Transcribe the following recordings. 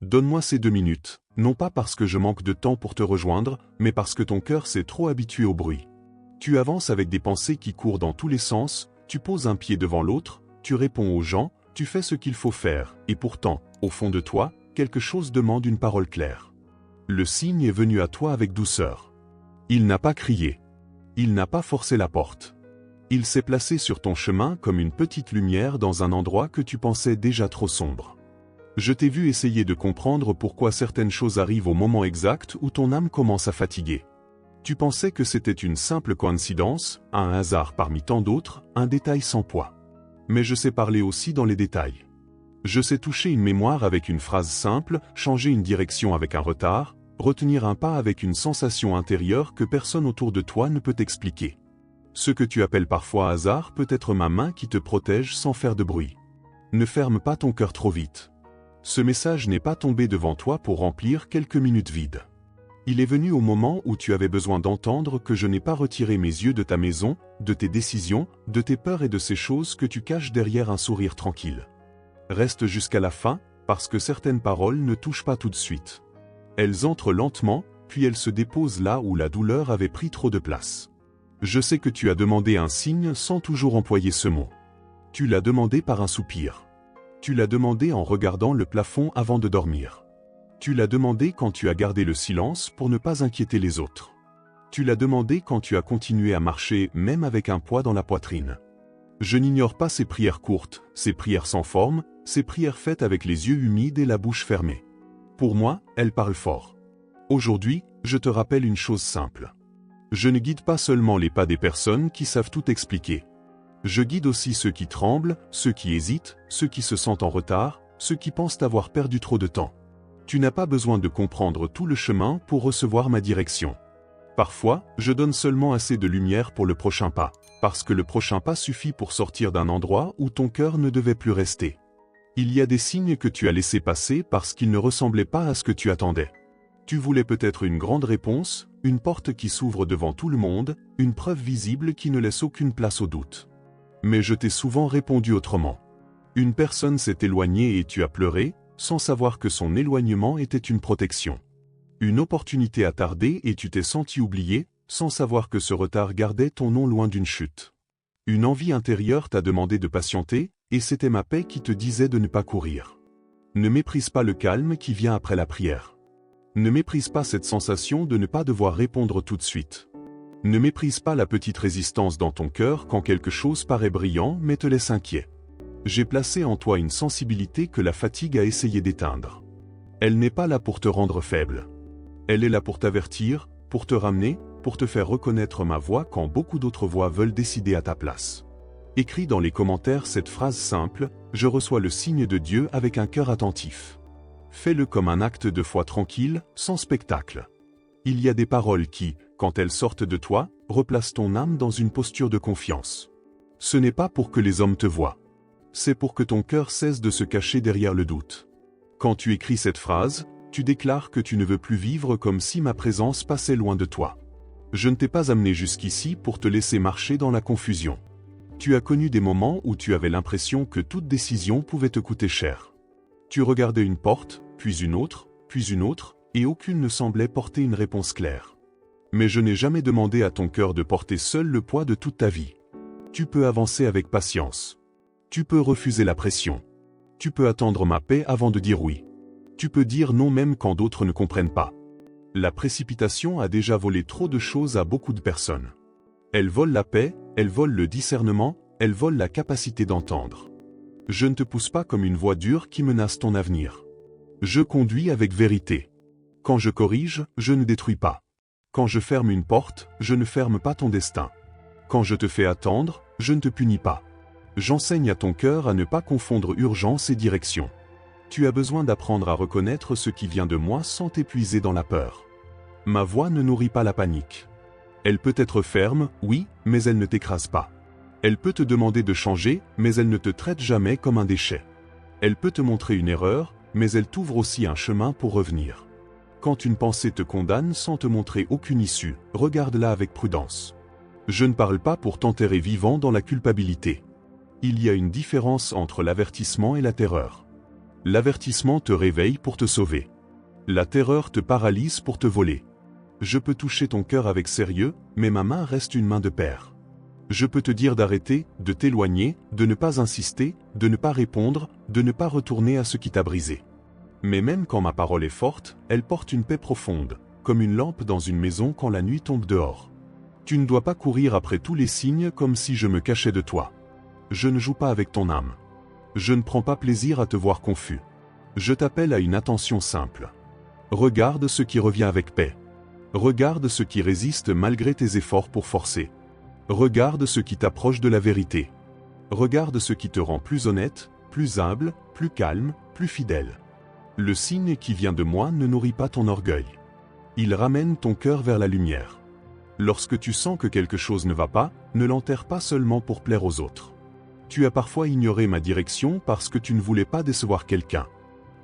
Donne-moi ces 2 minutes, non pas parce que je manque de temps pour te rejoindre, mais parce que ton cœur s'est trop habitué au bruit. Tu avances avec des pensées qui courent dans tous les sens, tu poses un pied devant l'autre, tu réponds aux gens, tu fais ce qu'il faut faire, et pourtant, au fond de toi, quelque chose demande une parole claire. Le signe est venu à toi avec douceur. Il n'a pas crié. Il n'a pas forcé la porte. Il s'est placé sur ton chemin comme une petite lumière dans un endroit que tu pensais déjà trop sombre. Je t'ai vu essayer de comprendre pourquoi certaines choses arrivent au moment exact où ton âme commence à fatiguer. Tu pensais que c'était une simple coïncidence, un hasard parmi tant d'autres, un détail sans poids. Mais je sais parler aussi dans les détails. Je sais toucher une mémoire avec une phrase simple, changer une direction avec un retard, retenir un pas avec une sensation intérieure que personne autour de toi ne peut expliquer. Ce que tu appelles parfois hasard peut être ma main qui te protège sans faire de bruit. Ne ferme pas ton cœur trop vite. Ce message n'est pas tombé devant toi pour remplir quelques minutes vides. Il est venu au moment où tu avais besoin d'entendre que je n'ai pas retiré mes yeux de ta maison, de tes décisions, de tes peurs et de ces choses que tu caches derrière un sourire tranquille. Reste jusqu'à la fin, parce que certaines paroles ne touchent pas tout de suite. Elles entrent lentement, puis elles se déposent là où la douleur avait pris trop de place. Je sais que tu as demandé un signe sans toujours employer ce mot. Tu l'as demandé par un soupir. Tu l'as demandé en regardant le plafond avant de dormir. Tu l'as demandé quand tu as gardé le silence pour ne pas inquiéter les autres. Tu l'as demandé quand tu as continué à marcher même avec un poids dans la poitrine. Je n'ignore pas ces prières courtes, ces prières sans forme, ces prières faites avec les yeux humides et la bouche fermée. Pour moi, elles parlent fort. Aujourd'hui, je te rappelle une chose simple. Je ne guide pas seulement les pas des personnes qui savent tout expliquer. Je guide aussi ceux qui tremblent, ceux qui hésitent, ceux qui se sentent en retard, ceux qui pensent avoir perdu trop de temps. Tu n'as pas besoin de comprendre tout le chemin pour recevoir ma direction. Parfois, je donne seulement assez de lumière pour le prochain pas, parce que le prochain pas suffit pour sortir d'un endroit où ton cœur ne devait plus rester. Il y a des signes que tu as laissés passer parce qu'ils ne ressemblaient pas à ce que tu attendais. Tu voulais peut-être une grande réponse, une porte qui s'ouvre devant tout le monde, une preuve visible qui ne laisse aucune place au doute. Mais je t'ai souvent répondu autrement. Une personne s'est éloignée et tu as pleuré, sans savoir que son éloignement était une protection. Une opportunité a tardé et tu t'es senti oublié, sans savoir que ce retard gardait ton nom loin d'une chute. Une envie intérieure t'a demandé de patienter, et c'était ma paix qui te disait de ne pas courir. Ne méprise pas le calme qui vient après la prière. Ne méprise pas cette sensation de ne pas devoir répondre tout de suite. Ne méprise pas la petite résistance dans ton cœur quand quelque chose paraît brillant mais te laisse inquiet. J'ai placé en toi une sensibilité que la fatigue a essayé d'éteindre. Elle n'est pas là pour te rendre faible. Elle est là pour t'avertir, pour te ramener, pour te faire reconnaître ma voix quand beaucoup d'autres voix veulent décider à ta place. Écris dans les commentaires cette phrase simple, je reçois le signe de Dieu avec un cœur attentif. Fais-le comme un acte de foi tranquille, sans spectacle. Il y a des paroles qui, quand elles sortent de toi, replacent ton âme dans une posture de confiance. Ce n'est pas pour que les hommes te voient. C'est pour que ton cœur cesse de se cacher derrière le doute. Quand tu écris cette phrase, tu déclares que tu ne veux plus vivre comme si ma présence passait loin de toi. Je ne t'ai pas amené jusqu'ici pour te laisser marcher dans la confusion. Tu as connu des moments où tu avais l'impression que toute décision pouvait te coûter cher. Tu regardais une porte, puis une autre, et aucune ne semblait porter une réponse claire. Mais je n'ai jamais demandé à ton cœur de porter seul le poids de toute ta vie. Tu peux avancer avec patience. Tu peux refuser la pression. Tu peux attendre ma paix avant de dire oui. Tu peux dire non même quand d'autres ne comprennent pas. La précipitation a déjà volé trop de choses à beaucoup de personnes. Elle vole la paix, elle vole le discernement, elle vole la capacité d'entendre. Je ne te pousse pas comme une voix dure qui menace ton avenir. Je conduis avec vérité. Quand je corrige, je ne détruis pas. Quand je ferme une porte, je ne ferme pas ton destin. Quand je te fais attendre, je ne te punis pas. J'enseigne à ton cœur à ne pas confondre urgence et direction. Tu as besoin d'apprendre à reconnaître ce qui vient de moi sans t'épuiser dans la peur. Ma voix ne nourrit pas la panique. Elle peut être ferme, oui, mais elle ne t'écrase pas. Elle peut te demander de changer, mais elle ne te traite jamais comme un déchet. Elle peut te montrer une erreur, mais elle t'ouvre aussi un chemin pour revenir. Quand une pensée te condamne sans te montrer aucune issue, regarde-la avec prudence. Je ne parle pas pour t'enterrer vivant dans la culpabilité. Il y a une différence entre l'avertissement et la terreur. L'avertissement te réveille pour te sauver. La terreur te paralyse pour te voler. Je peux toucher ton cœur avec sérieux, mais ma main reste une main de père. Je peux te dire d'arrêter, de t'éloigner, de ne pas insister, de ne pas répondre, de ne pas retourner à ce qui t'a brisé. Mais même quand ma parole est forte, elle porte une paix profonde, comme une lampe dans une maison quand la nuit tombe dehors. Tu ne dois pas courir après tous les signes comme si je me cachais de toi. Je ne joue pas avec ton âme. Je ne prends pas plaisir à te voir confus. Je t'appelle à une attention simple. Regarde ce qui revient avec paix. Regarde ce qui résiste malgré tes efforts pour forcer. Regarde ce qui t'approche de la vérité. Regarde ce qui te rend plus honnête, plus humble, plus calme, plus fidèle. Le signe qui vient de moi ne nourrit pas ton orgueil. Il ramène ton cœur vers la lumière. Lorsque tu sens que quelque chose ne va pas, ne l'enterre pas seulement pour plaire aux autres. Tu as parfois ignoré ma direction parce que tu ne voulais pas décevoir quelqu'un.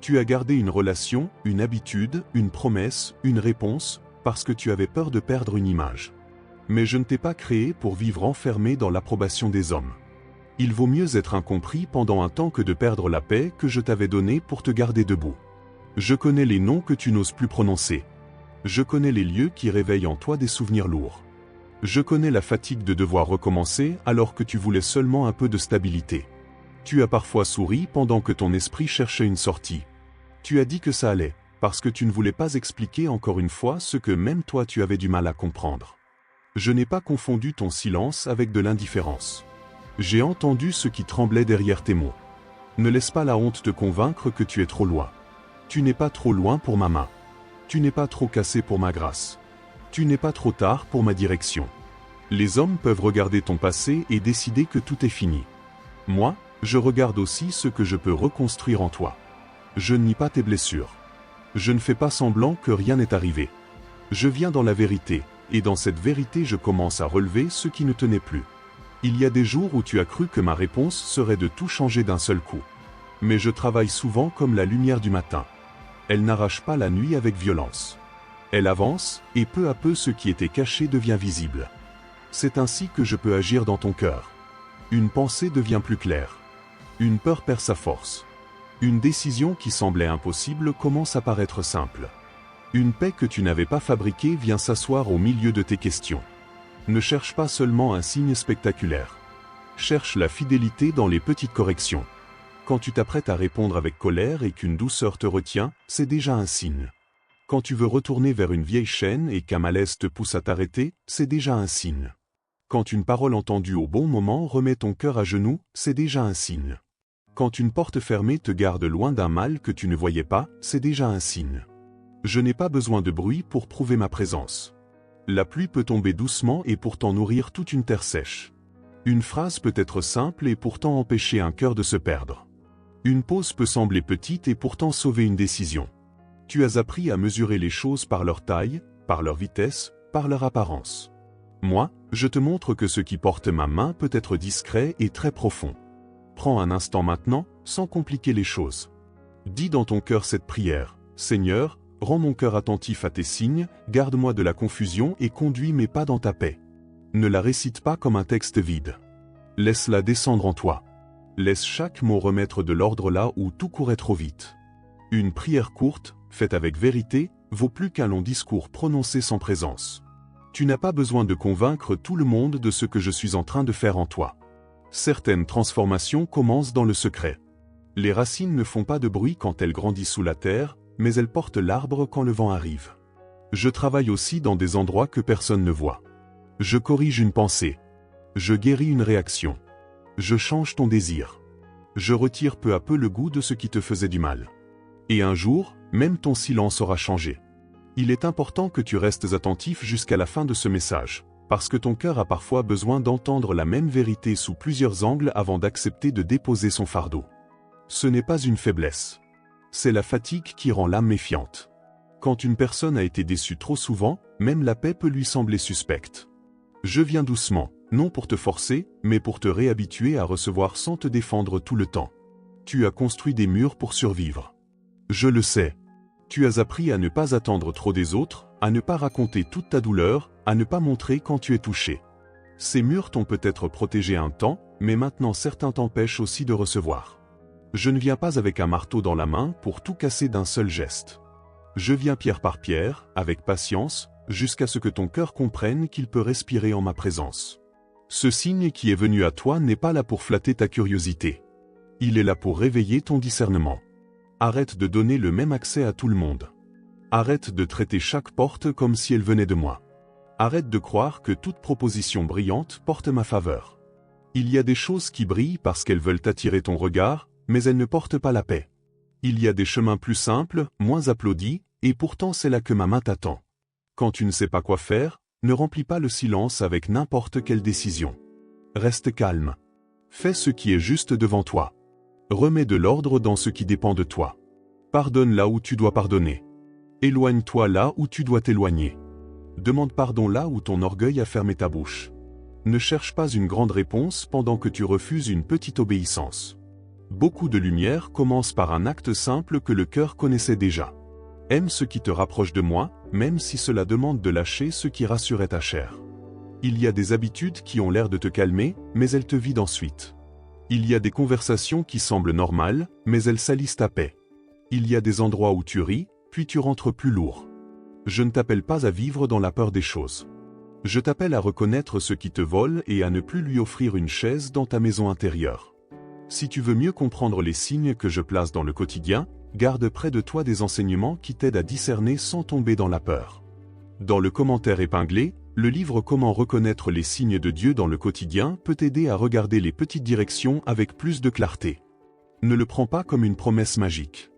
Tu as gardé une relation, une habitude, une promesse, une réponse, parce que tu avais peur de perdre une image. Mais je ne t'ai pas créé pour vivre enfermé dans l'approbation des hommes. Il vaut mieux être incompris pendant un temps que de perdre la paix que je t'avais donnée pour te garder debout. Je connais les noms que tu n'oses plus prononcer. Je connais les lieux qui réveillent en toi des souvenirs lourds. Je connais la fatigue de devoir recommencer alors que tu voulais seulement un peu de stabilité. Tu as parfois souri pendant que ton esprit cherchait une sortie. Tu as dit que ça allait, parce que tu ne voulais pas expliquer encore une fois ce que même toi tu avais du mal à comprendre. Je n'ai pas confondu ton silence avec de l'indifférence. J'ai entendu ce qui tremblait derrière tes mots. Ne laisse pas la honte te convaincre que tu es trop loin. Tu n'es pas trop loin pour ma main. Tu n'es pas trop cassé pour ma grâce. Tu n'es pas trop tard pour ma direction. Les hommes peuvent regarder ton passé et décider que tout est fini. Moi, je regarde aussi ce que je peux reconstruire en toi. Je ne nie pas tes blessures. Je ne fais pas semblant que rien n'est arrivé. Je viens dans la vérité, et dans cette vérité je commence à relever ce qui ne tenait plus. Il y a des jours où tu as cru que ma réponse serait de tout changer d'un seul coup. Mais je travaille souvent comme la lumière du matin. Elle n'arrache pas la nuit avec violence. Elle avance, et peu à peu ce qui était caché devient visible. C'est ainsi que je peux agir dans ton cœur. Une pensée devient plus claire. Une peur perd sa force. Une décision qui semblait impossible commence à paraître simple. Une paix que tu n'avais pas fabriquée vient s'asseoir au milieu de tes questions. Ne cherche pas seulement un signe spectaculaire. Cherche la fidélité dans les petites corrections. Quand tu t'apprêtes à répondre avec colère et qu'une douceur te retient, c'est déjà un signe. Quand tu veux retourner vers une vieille chaîne et qu'un malaise te pousse à t'arrêter, c'est déjà un signe. Quand une parole entendue au bon moment remet ton cœur à genoux, c'est déjà un signe. Quand une porte fermée te garde loin d'un mal que tu ne voyais pas, c'est déjà un signe. Je n'ai pas besoin de bruit pour prouver ma présence. La pluie peut tomber doucement et pourtant nourrir toute une terre sèche. Une phrase peut être simple et pourtant empêcher un cœur de se perdre. Une pause peut sembler petite et pourtant sauver une décision. Tu as appris à mesurer les choses par leur taille, par leur vitesse, par leur apparence. Moi, je te montre que ce qui porte ma main peut être discret et très profond. Prends un instant maintenant, sans compliquer les choses. Dis dans ton cœur cette prière. Seigneur, rends mon cœur attentif à tes signes, garde-moi de la confusion et conduis mes pas dans ta paix. Ne la récite pas comme un texte vide. Laisse-la descendre en toi. Laisse chaque mot remettre de l'ordre là où tout courait trop vite. Une prière courte, faite avec vérité, vaut plus qu'un long discours prononcé sans présence. Tu n'as pas besoin de convaincre tout le monde de ce que je suis en train de faire en toi. Certaines transformations commencent dans le secret. Les racines ne font pas de bruit quand elles grandissent sous la terre, mais elles portent l'arbre quand le vent arrive. Je travaille aussi dans des endroits que personne ne voit. Je corrige une pensée. Je guéris une réaction. Je change ton désir. Je retire peu à peu le goût de ce qui te faisait du mal. Et un jour, même ton silence aura changé. Il est important que tu restes attentif jusqu'à la fin de ce message, parce que ton cœur a parfois besoin d'entendre la même vérité sous plusieurs angles avant d'accepter de déposer son fardeau. Ce n'est pas une faiblesse. C'est la fatigue qui rend l'âme méfiante. Quand une personne a été déçue trop souvent, même la paix peut lui sembler suspecte. Je viens doucement, non pour te forcer, mais pour te réhabituer à recevoir sans te défendre tout le temps. Tu as construit des murs pour survivre. Je le sais. Tu as appris à ne pas attendre trop des autres, à ne pas raconter toute ta douleur, à ne pas montrer quand tu es touché. Ces murs t'ont peut-être protégé un temps, mais maintenant certains t'empêchent aussi de recevoir. Je ne viens pas avec un marteau dans la main pour tout casser d'un seul geste. Je viens pierre par pierre, avec patience, jusqu'à ce que ton cœur comprenne qu'il peut respirer en ma présence. Ce signe qui est venu à toi n'est pas là pour flatter ta curiosité. Il est là pour réveiller ton discernement. Arrête de donner le même accès à tout le monde. Arrête de traiter chaque porte comme si elle venait de moi. Arrête de croire que toute proposition brillante porte ma faveur. Il y a des choses qui brillent parce qu'elles veulent attirer ton regard, mais elles ne portent pas la paix. Il y a des chemins plus simples, moins applaudis, et pourtant c'est là que ma main t'attend. Quand tu ne sais pas quoi faire, ne remplis pas le silence avec n'importe quelle décision. Reste calme. Fais ce qui est juste devant toi. Remets de l'ordre dans ce qui dépend de toi. Pardonne là où tu dois pardonner. Éloigne-toi là où tu dois t'éloigner. Demande pardon là où ton orgueil a fermé ta bouche. Ne cherche pas une grande réponse pendant que tu refuses une petite obéissance. Beaucoup de lumière commence par un acte simple que le cœur connaissait déjà. Aime ce qui te rapproche de moi, même si cela demande de lâcher ce qui rassurait ta chair. Il y a des habitudes qui ont l'air de te calmer, mais elles te vident ensuite. Il y a des conversations qui semblent normales, mais elles salissent ta paix. Il y a des endroits où tu ris, puis tu rentres plus lourd. Je ne t'appelle pas à vivre dans la peur des choses. Je t'appelle à reconnaître ce qui te vole et à ne plus lui offrir une chaise dans ta maison intérieure. Si tu veux mieux comprendre les signes que je place dans le quotidien, garde près de toi des enseignements qui t'aident à discerner sans tomber dans la peur. Dans le commentaire épinglé, le livre Comment reconnaître les signes de Dieu dans le quotidien peut t'aider à regarder les petites directions avec plus de clarté. Ne le prends pas comme une promesse magique.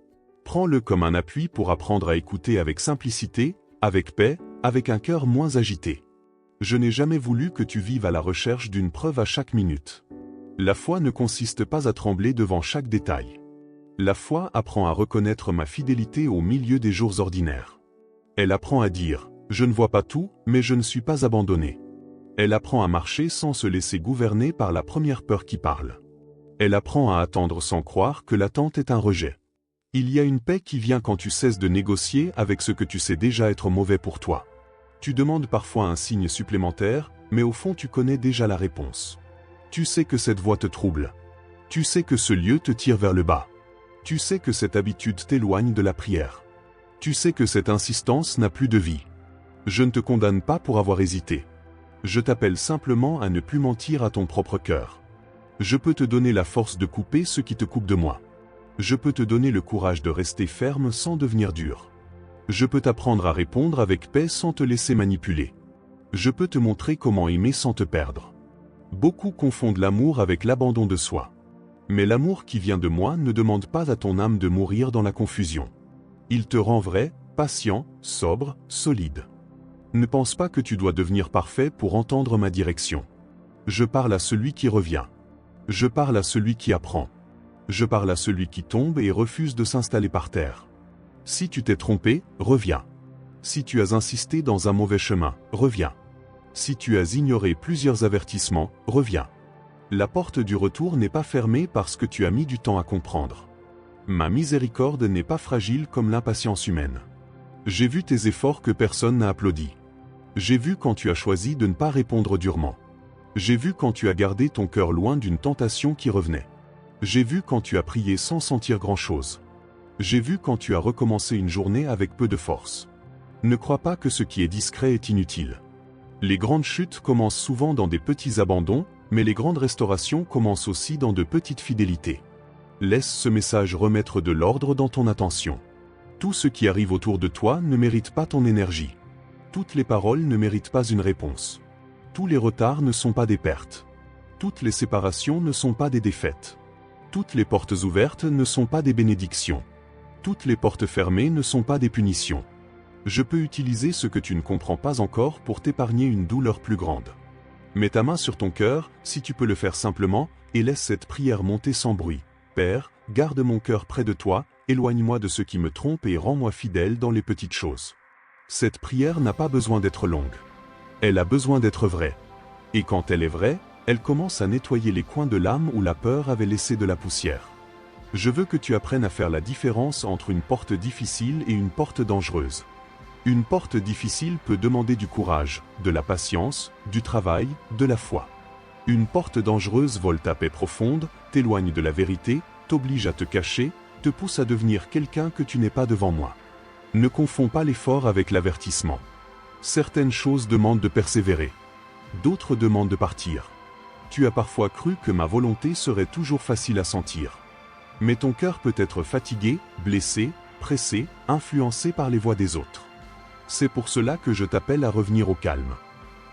Prends-le comme un appui pour apprendre à écouter avec simplicité, avec paix, avec un cœur moins agité. Je n'ai jamais voulu que tu vives à la recherche d'une preuve à chaque minute. La foi ne consiste pas à trembler devant chaque détail. La foi apprend à reconnaître ma fidélité au milieu des jours ordinaires. Elle apprend à dire « Je ne vois pas tout, mais je ne suis pas abandonné ». Elle apprend à marcher sans se laisser gouverner par la première peur qui parle. Elle apprend à attendre sans croire que l'attente est un rejet. Il y a une paix qui vient quand tu cesses de négocier avec ce que tu sais déjà être mauvais pour toi. Tu demandes parfois un signe supplémentaire, mais au fond tu connais déjà la réponse. Tu sais que cette voix te trouble. Tu sais que ce lieu te tire vers le bas. Tu sais que cette habitude t'éloigne de la prière. Tu sais que cette insistance n'a plus de vie. Je ne te condamne pas pour avoir hésité. Je t'appelle simplement à ne plus mentir à ton propre cœur. Je peux te donner la force de couper ce qui te coupe de moi. Je peux te donner le courage de rester ferme sans devenir dur. Je peux t'apprendre à répondre avec paix sans te laisser manipuler. Je peux te montrer comment aimer sans te perdre. Beaucoup confondent l'amour avec l'abandon de soi. Mais l'amour qui vient de moi ne demande pas à ton âme de mourir dans la confusion. Il te rend vrai, patient, sobre, solide. Ne pense pas que tu dois devenir parfait pour entendre ma direction. Je parle à celui qui revient. Je parle à celui qui apprend. Je parle à celui qui tombe et refuse de s'installer par terre. Si tu t'es trompé, reviens. Si tu as insisté dans un mauvais chemin, reviens. Si tu as ignoré plusieurs avertissements, reviens. La porte du retour n'est pas fermée parce que tu as mis du temps à comprendre. Ma miséricorde n'est pas fragile comme l'impatience humaine. J'ai vu tes efforts que personne n'a applaudis. J'ai vu quand tu as choisi de ne pas répondre durement. J'ai vu quand tu as gardé ton cœur loin d'une tentation qui revenait. J'ai vu quand tu as prié sans sentir grand-chose. J'ai vu quand tu as recommencé une journée avec peu de force. Ne crois pas que ce qui est discret est inutile. Les grandes chutes commencent souvent dans des petits abandons, mais les grandes restaurations commencent aussi dans de petites fidélités. Laisse ce message remettre de l'ordre dans ton attention. Tout ce qui arrive autour de toi ne mérite pas ton énergie. Toutes les paroles ne méritent pas une réponse. Tous les retards ne sont pas des pertes. Toutes les séparations ne sont pas des défaites. Toutes les portes ouvertes ne sont pas des bénédictions. Toutes les portes fermées ne sont pas des punitions. Je peux utiliser ce que tu ne comprends pas encore pour t'épargner une douleur plus grande. Mets ta main sur ton cœur, si tu peux le faire simplement, et laisse cette prière monter sans bruit. Père, garde mon cœur près de toi, éloigne-moi de ce qui me trompe et rends-moi fidèle dans les petites choses. Cette prière n'a pas besoin d'être longue. Elle a besoin d'être vraie. Et quand elle est vraie, elle commence à nettoyer les coins de l'âme où la peur avait laissé de la poussière. Je veux que tu apprennes à faire la différence entre une porte difficile et une porte dangereuse. Une porte difficile peut demander du courage, de la patience, du travail, de la foi. Une porte dangereuse vole ta paix profonde, t'éloigne de la vérité, t'oblige à te cacher, te pousse à devenir quelqu'un que tu n'es pas devant moi. Ne confonds pas l'effort avec l'avertissement. Certaines choses demandent de persévérer. D'autres demandent de partir. Tu as parfois cru que ma volonté serait toujours facile à sentir. Mais ton cœur peut être fatigué, blessé, pressé, influencé par les voix des autres. C'est pour cela que je t'appelle à revenir au calme.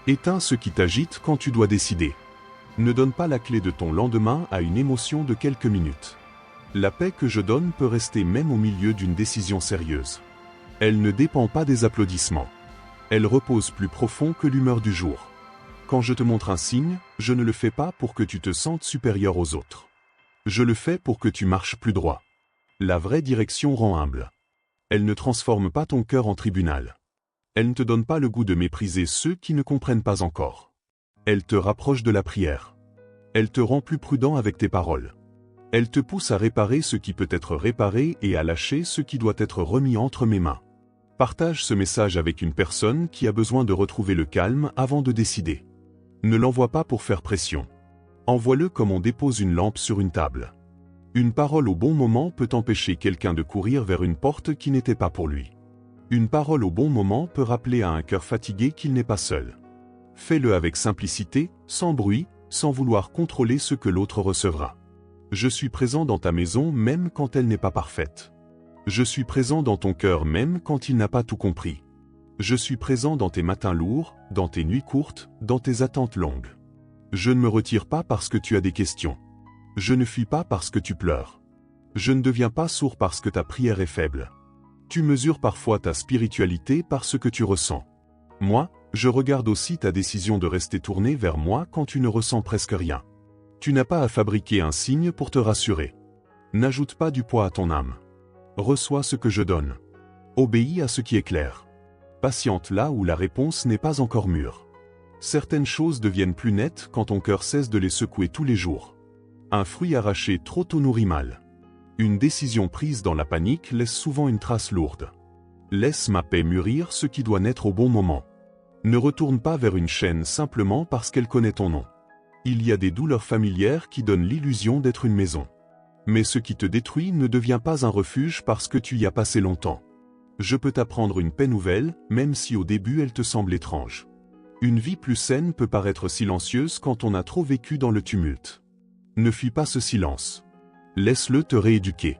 Éteins ce qui t'agite quand tu dois décider. Ne donne pas la clé de ton lendemain à une émotion de quelques minutes. La paix que je donne peut rester même au milieu d'une décision sérieuse. Elle ne dépend pas des applaudissements. Elle repose plus profond que l'humeur du jour. Quand je te montre un signe, je ne le fais pas pour que tu te sentes supérieur aux autres. Je le fais pour que tu marches plus droit. La vraie direction rend humble. Elle ne transforme pas ton cœur en tribunal. Elle ne te donne pas le goût de mépriser ceux qui ne comprennent pas encore. Elle te rapproche de la prière. Elle te rend plus prudent avec tes paroles. Elle te pousse à réparer ce qui peut être réparé et à lâcher ce qui doit être remis entre mes mains. Partage ce message avec une personne qui a besoin de retrouver le calme avant de décider. Ne l'envoie pas pour faire pression. Envoie-le comme on dépose une lampe sur une table. Une parole au bon moment peut empêcher quelqu'un de courir vers une porte qui n'était pas pour lui. Une parole au bon moment peut rappeler à un cœur fatigué qu'il n'est pas seul. Fais-le avec simplicité, sans bruit, sans vouloir contrôler ce que l'autre recevra. Je suis présent dans ta maison même quand elle n'est pas parfaite. Je suis présent dans ton cœur même quand il n'a pas tout compris. Je suis présent dans tes matins lourds, dans tes nuits courtes, dans tes attentes longues. Je ne me retire pas parce que tu as des questions. Je ne fuis pas parce que tu pleures. Je ne deviens pas sourd parce que ta prière est faible. Tu mesures parfois ta spiritualité par ce que tu ressens. Moi, je regarde aussi ta décision de rester tourné vers moi quand tu ne ressens presque rien. Tu n'as pas à fabriquer un signe pour te rassurer. N'ajoute pas du poids à ton âme. Reçois ce que je donne. Obéis à ce qui est clair. Patiente là où la réponse n'est pas encore mûre. Certaines choses deviennent plus nettes quand ton cœur cesse de les secouer tous les jours. Un fruit arraché trop tôt nourrit mal. Une décision prise dans la panique laisse souvent une trace lourde. Laisse ma paix mûrir ce qui doit naître au bon moment. Ne retourne pas vers une chaîne simplement parce qu'elle connaît ton nom. Il y a des douleurs familières qui donnent l'illusion d'être une maison. Mais ce qui te détruit ne devient pas un refuge parce que tu y as passé longtemps. Je peux t'apprendre une paix nouvelle, même si au début elle te semble étrange. Une vie plus saine peut paraître silencieuse quand on a trop vécu dans le tumulte. Ne fuis pas ce silence. Laisse-le te rééduquer.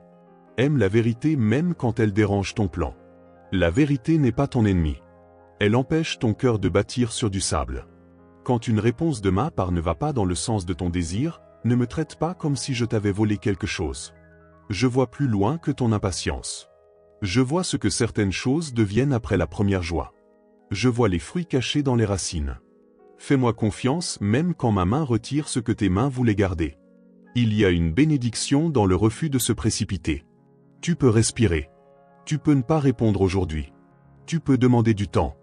Aime la vérité même quand elle dérange ton plan. La vérité n'est pas ton ennemi. Elle empêche ton cœur de bâtir sur du sable. Quand une réponse de ma part ne va pas dans le sens de ton désir, ne me traite pas comme si je t'avais volé quelque chose. Je vois plus loin que ton impatience. Je vois ce que certaines choses deviennent après la première joie. Je vois les fruits cachés dans les racines. Fais-moi confiance même quand ma main retire ce que tes mains voulaient garder. Il y a une bénédiction dans le refus de se précipiter. Tu peux respirer. Tu peux ne pas répondre aujourd'hui. Tu peux demander du temps.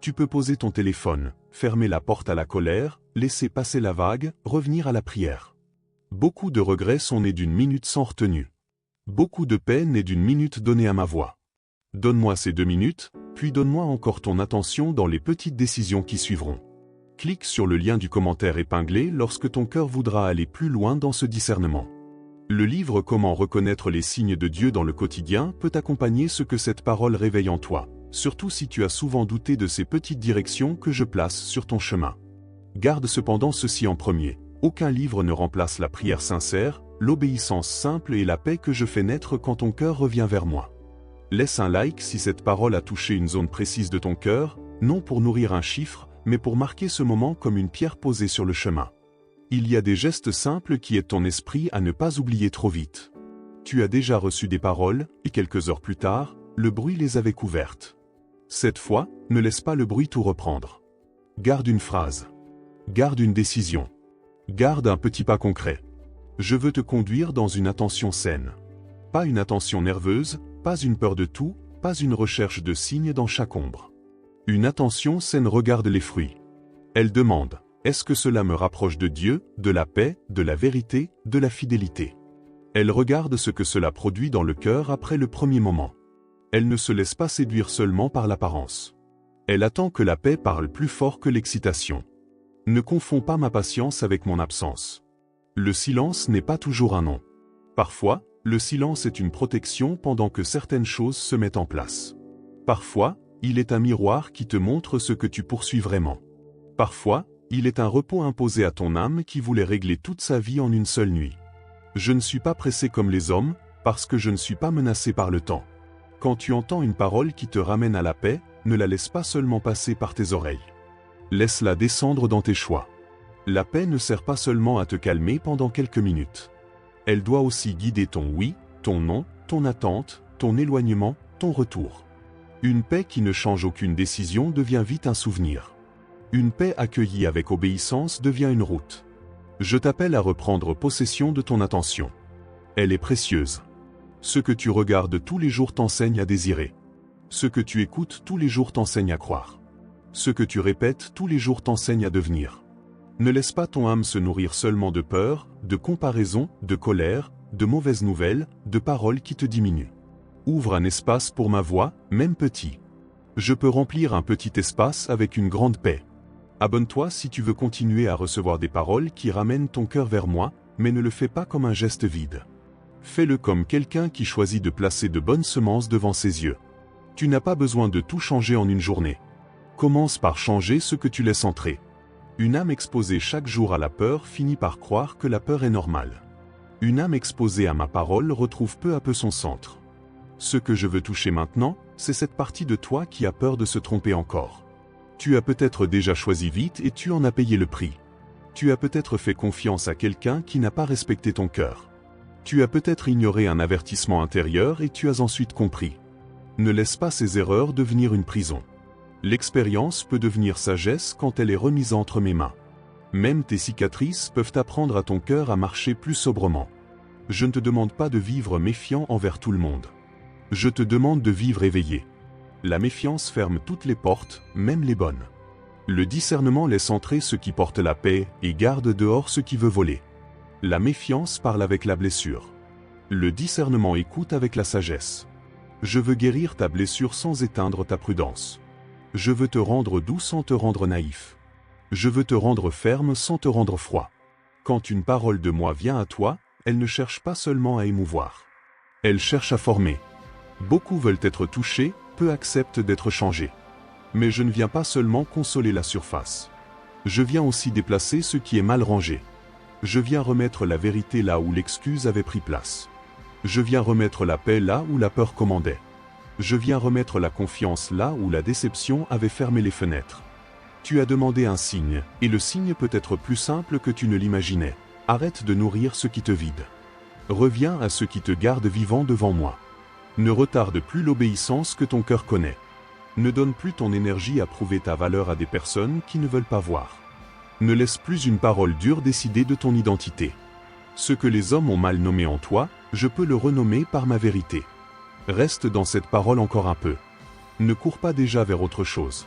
Tu peux poser ton téléphone, fermer la porte à la colère, laisser passer la vague, revenir à la prière. Beaucoup de regrets sont nés d'une minute sans retenue. Beaucoup de peine est d'une minute donnée à ma voix. Donne-moi ces 2 minutes, puis donne-moi encore ton attention dans les petites décisions qui suivront. Clique sur le lien du commentaire épinglé lorsque ton cœur voudra aller plus loin dans ce discernement. Le livre Comment reconnaître les signes de Dieu dans le quotidien peut accompagner ce que cette parole réveille en toi, surtout si tu as souvent douté de ces petites directions que je place sur ton chemin. Garde cependant ceci en premier. Aucun livre ne remplace la prière sincère, l'obéissance simple et la paix que je fais naître quand ton cœur revient vers moi. Laisse un like si cette parole a touché une zone précise de ton cœur, non pour nourrir un chiffre, mais pour marquer ce moment comme une pierre posée sur le chemin. Il y a des gestes simples qui aident ton esprit à ne pas oublier trop vite. Tu as déjà reçu des paroles, et quelques heures plus tard, le bruit les avait couvertes. Cette fois, ne laisse pas le bruit tout reprendre. Garde une phrase. Garde une décision. Garde un petit pas concret. Je veux te conduire dans une attention saine. Pas une attention nerveuse, pas une peur de tout, pas une recherche de signes dans chaque ombre. Une attention saine regarde les fruits. Elle demande, est-ce que cela me rapproche de Dieu, de la paix, de la vérité, de la fidélité? Elle regarde ce que cela produit dans le cœur après le premier moment. Elle ne se laisse pas séduire seulement par l'apparence. Elle attend que la paix parle plus fort que l'excitation. Ne confonds pas ma patience avec mon absence. Le silence n'est pas toujours un non. Parfois, le silence est une protection pendant que certaines choses se mettent en place. Parfois, il est un miroir qui te montre ce que tu poursuis vraiment. Parfois, il est un repos imposé à ton âme qui voulait régler toute sa vie en une seule nuit. Je ne suis pas pressé comme les hommes, parce que je ne suis pas menacé par le temps. Quand tu entends une parole qui te ramène à la paix, ne la laisse pas seulement passer par tes oreilles. Laisse-la descendre dans tes choix. La paix ne sert pas seulement à te calmer pendant quelques minutes. Elle doit aussi guider ton oui, ton non, ton attente, ton éloignement, ton retour. Une paix qui ne change aucune décision devient vite un souvenir. Une paix accueillie avec obéissance devient une route. Je t'appelle à reprendre possession de ton attention. Elle est précieuse. Ce que tu regardes tous les jours t'enseigne à désirer. Ce que tu écoutes tous les jours t'enseigne à croire. Ce que tu répètes tous les jours t'enseigne à devenir. Ne laisse pas ton âme se nourrir seulement de peur, de comparaison, de colère, de mauvaises nouvelles, de paroles qui te diminuent. Ouvre un espace pour ma voix, même petit. Je peux remplir un petit espace avec une grande paix. Abonne-toi si tu veux continuer à recevoir des paroles qui ramènent ton cœur vers moi, mais ne le fais pas comme un geste vide. Fais-le comme quelqu'un qui choisit de placer de bonnes semences devant ses yeux. Tu n'as pas besoin de tout changer en une journée. Commence par changer ce que tu laisses entrer. Une âme exposée chaque jour à la peur finit par croire que la peur est normale. Une âme exposée à ma parole retrouve peu à peu son centre. Ce que je veux toucher maintenant, c'est cette partie de toi qui a peur de se tromper encore. Tu as peut-être déjà choisi vite et tu en as payé le prix. Tu as peut-être fait confiance à quelqu'un qui n'a pas respecté ton cœur. Tu as peut-être ignoré un avertissement intérieur et tu as ensuite compris. Ne laisse pas ces erreurs devenir une prison. L'expérience peut devenir sagesse quand elle est remise entre mes mains. Même tes cicatrices peuvent apprendre à ton cœur à marcher plus sobrement. Je ne te demande pas de vivre méfiant envers tout le monde. Je te demande de vivre éveillé. La méfiance ferme toutes les portes, même les bonnes. Le discernement laisse entrer ce qui porte la paix et garde dehors ce qui veut voler. La méfiance parle avec la blessure. Le discernement écoute avec la sagesse. Je veux guérir ta blessure sans éteindre ta prudence. Je veux te rendre doux sans te rendre naïf. Je veux te rendre ferme sans te rendre froid. Quand une parole de moi vient à toi, elle ne cherche pas seulement à émouvoir. Elle cherche à former. Beaucoup veulent être touchés, peu acceptent d'être changés. Mais je ne viens pas seulement consoler la surface. Je viens aussi déplacer ce qui est mal rangé. Je viens remettre la vérité là où l'excuse avait pris place. Je viens remettre la paix là où la peur commandait. Je viens remettre la confiance là où la déception avait fermé les fenêtres. Tu as demandé un signe, et le signe peut être plus simple que tu ne l'imaginais. Arrête de nourrir ce qui te vide. Reviens à ce qui te garde vivant devant moi. Ne retarde plus l'obéissance que ton cœur connaît. Ne donne plus ton énergie à prouver ta valeur à des personnes qui ne veulent pas voir. Ne laisse plus une parole dure décider de ton identité. Ce que les hommes ont mal nommé en toi, je peux le renommer par ma vérité. Reste dans cette parole encore un peu. Ne cours pas déjà vers autre chose.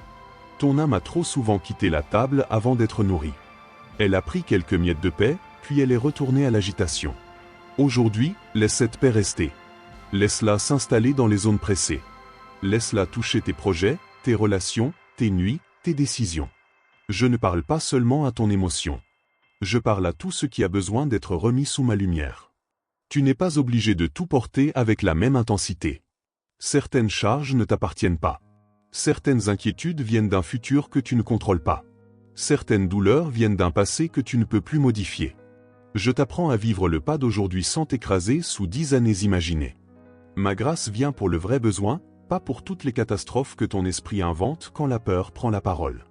Ton âme a trop souvent quitté la table avant d'être nourrie. Elle a pris quelques miettes de paix, puis elle est retournée à l'agitation. Aujourd'hui, laisse cette paix rester. Laisse-la s'installer dans les zones pressées. Laisse-la toucher tes projets, tes relations, tes nuits, tes décisions. Je ne parle pas seulement à ton émotion. Je parle à tout ce qui a besoin d'être remis sous ma lumière. Tu n'es pas obligé de tout porter avec la même intensité. Certaines charges ne t'appartiennent pas. Certaines inquiétudes viennent d'un futur que tu ne contrôles pas. Certaines douleurs viennent d'un passé que tu ne peux plus modifier. Je t'apprends à vivre le pas d'aujourd'hui sans t'écraser sous 10 années imaginées. Ma grâce vient pour le vrai besoin, pas pour toutes les catastrophes que ton esprit invente quand la peur prend la parole.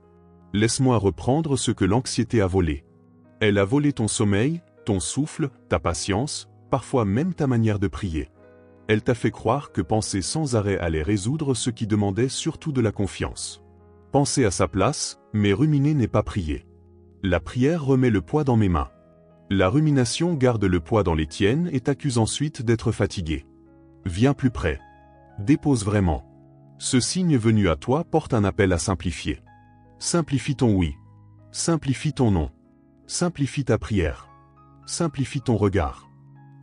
Laisse-moi reprendre ce que l'anxiété a volé. Elle a volé ton sommeil, ton souffle, ta patience, parfois même ta manière de prier. Elle t'a fait croire que penser sans arrêt allait résoudre ce qui demandait surtout de la confiance. Penser à sa place, mais ruminer n'est pas prier. La prière remet le poids dans mes mains. La rumination garde le poids dans les tiennes et t'accuse ensuite d'être fatigué. Viens plus près. Dépose vraiment. Ce signe venu à toi porte un appel à simplifier. Simplifie ton oui. Simplifie ton non. Simplifie ta prière. Simplifie ton regard.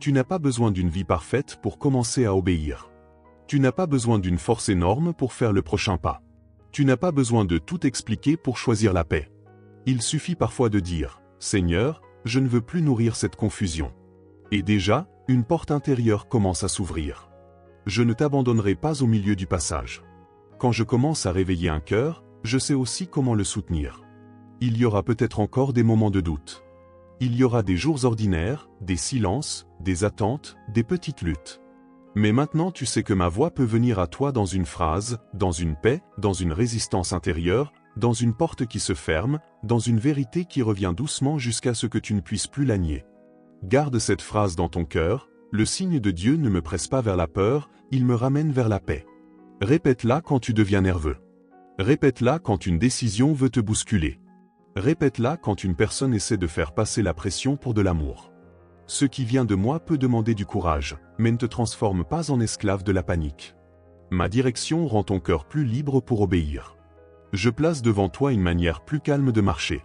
Tu n'as pas besoin d'une vie parfaite pour commencer à obéir. Tu n'as pas besoin d'une force énorme pour faire le prochain pas. Tu n'as pas besoin de tout expliquer pour choisir la paix. Il suffit parfois de dire « Seigneur, je ne veux plus nourrir cette confusion ». Et déjà, Une porte intérieure commence à s'ouvrir. Je ne t'abandonnerai pas au milieu du passage. Quand je commence à réveiller un cœur, je sais aussi comment le soutenir. Il y aura peut-être encore des moments de doute. Il y aura des jours ordinaires, des silences, des attentes, des petites luttes. Mais maintenant tu sais que ma voix peut venir à toi dans une phrase, dans une paix, dans une résistance intérieure, dans une porte qui se ferme, dans une vérité qui revient doucement jusqu'à ce que tu ne puisses plus la nier. Garde cette phrase dans ton cœur, le signe de Dieu ne me presse pas vers la peur, il me ramène vers la paix. Répète-la quand tu deviens nerveux. Répète-la quand une décision veut te bousculer. Répète-la quand une personne essaie de faire passer la pression pour de l'amour. Ce qui vient de moi peut demander du courage, mais ne te transforme pas en esclave de la panique. Ma direction rend ton cœur plus libre pour obéir. Je place devant toi une manière plus calme de marcher.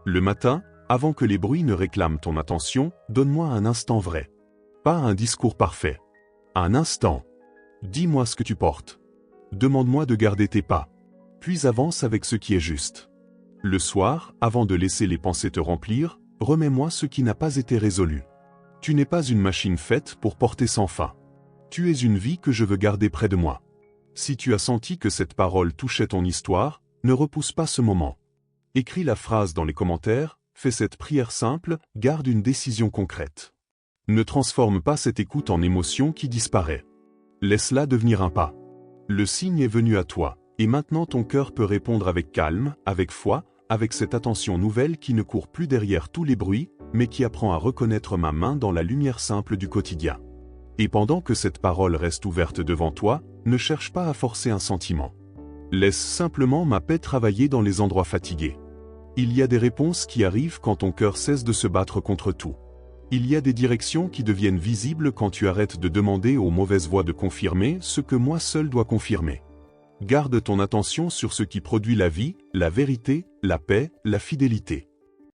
Le matin, avant que les bruits ne réclament ton attention, donne-moi un instant vrai. Pas un discours parfait. Un instant. Dis-moi ce que tu portes. Demande-moi de garder tes pas. Puis avance avec ce qui est juste. Le soir, avant de laisser les pensées te remplir, remets-moi ce qui n'a pas été résolu. Tu n'es pas une machine faite pour porter sans fin. Tu es une vie que je veux garder près de moi. Si tu as senti que cette parole touchait ton histoire, ne repousse pas ce moment. Écris la phrase dans les commentaires, fais cette prière simple, garde une décision concrète. Ne transforme pas cette écoute en émotion qui disparaît. Laisse-la devenir un pas. Le signe est venu à toi, et maintenant ton cœur peut répondre avec calme, avec foi, avec cette attention nouvelle qui ne court plus derrière tous les bruits, mais qui apprend à reconnaître ma main dans la lumière simple du quotidien. Et pendant que cette parole reste ouverte devant toi, ne cherche pas à forcer un sentiment. Laisse simplement ma paix travailler dans les endroits fatigués. Il y a des réponses qui arrivent quand ton cœur cesse de se battre contre tout. Il y a des directions qui deviennent visibles quand tu arrêtes de demander aux mauvaises voix de confirmer ce que moi seul dois confirmer. Garde ton attention sur ce qui produit la vie, la vérité, la paix, la fidélité.